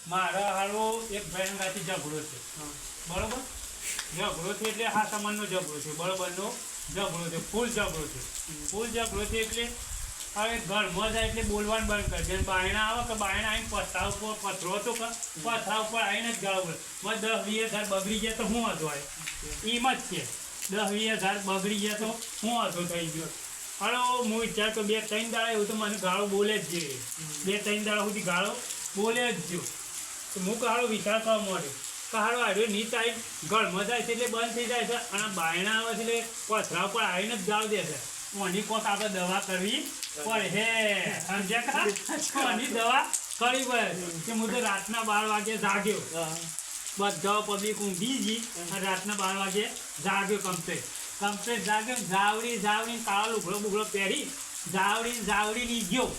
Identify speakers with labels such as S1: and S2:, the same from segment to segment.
S1: મારા હાલો એક ભાઈ ગાતી ઝઘડો છે બરોબર ઝઘડો છે એટલે હા સમાનનો ઝઘડો છે બરોબરનો ઝઘડો છે ફૂલ ઝઘડો છે એટલે હવે ઘરમાં જાય એટલે બોલવાનું બંધ કરે છે બાયણા આવે કે બાયણા આવીને પથરા ઉપર પથરો તો પથરા ઉપર આવીને જ ગાળો બોલે 10-20 હજાર બગડી જાય તો હું હતો આવે એમ જ છે 10-20 હજાર બગડી જાય તો હું હતો થઈ ગયો હાલો હું વિચાર તો 2-3 દાડા એવું તો મને ગાળો બોલે જ જોઈએ 2-3 દાડા સુધી ગાળો બોલે જ જો તો હું કાળો વિચાર કરવા માંડ્યો કાળો આવ્યો નીચ આવી ઘરમાં જાય છે એટલે બંધ થઈ જાય છે અને બાયણા આવે છે એટલે પથરા ઉપર આવીને જ ગાળો દે છે કોની કોક આપણે દવા કરવી પડે હે સમજ્યા કોની દવા કરવી પડે કે હું તો રાતના 12 વાગે જાગ્યો બધા પબ્લિક ઊંઘી ગઈ અને રાતના 12 વાગે જાગ્યો કમ્પ્લેટ જાગ્યો જાવડી કાળો લુગડો બુગડો પહેરી જાવડી ની ગયો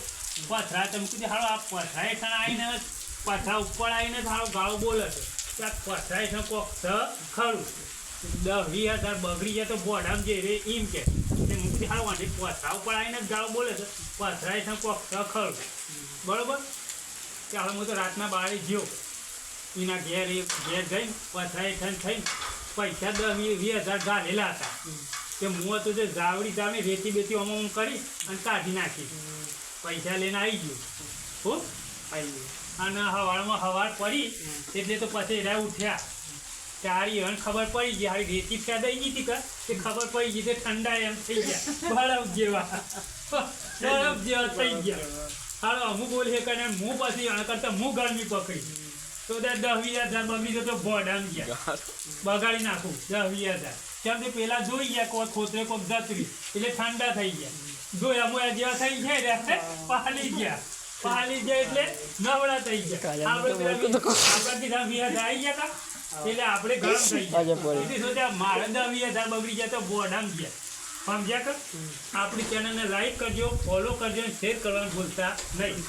S1: પથરા તમે કીધું હાલો આ પથરા હેઠળ આવીને પથરા ઉપર આવીને હાલો ગાળો બોલે છે ત્યાં પથરા હેઠળ કોક ખરું 10-20 હજાર બગડી જાય તો બોડામ જે રે એમ કે હાલો વાંધી પથરા ઉપર આવીને જ ગાળો બોલે છે પથરા હેઠળ કોક ખરું બરોબર કે હવે હું તો રાતના 12 ગયો એના ઘેર જઈને પથરા હેઠળ થઈને પૈસા 10-20 હજાર ગાળેલા હતા કે હું હતું જે જાવડી રેતી બેતી અમમ કરી અને કાઢી નાખી પૈસા લઈને આવી ગયો ખૂબ આવી ગયો અને હવારમાં હવાર પડી એટલે તો પછી એરા ઉઠ્યા તારી એને ખબર પડી ગઈ હારી રેતી ફેદાઈ ગઈ હતી કે ખબર પડી ગઈ તે ઠંડા એમ થઈ ગયા બરફ જેવા થઈ ગયા હાલો અમુક બોલીએ કે હું પછી એના કરતાં હું ગરમી પકડી તો 10-20 હજાર બગડી તો ભોડામ ગયા બગાડી નાખું 10-20 હજાર કેમ કે પેલા જોઈ ગયા કોઈ ખોતરે કોક જતરી એટલે ઠંડા થઈ ગયા જોયા મોયા જેવા થઈ ગયા પાલી ગયા એટલે નવડા થઈ ગયા આપણે 20 હજાર આવી ગયા એટલે આપણે ગરમ થઈ ગયા સોચ્યા મારે 10-20 હજાર બગડી ગયા તો બોડામ ગયા સમજ્યા કે આપણી ચેનલને લાઈક કરજો ફોલો કરજો અને શેર કરવાનું ભૂલતા નહીં.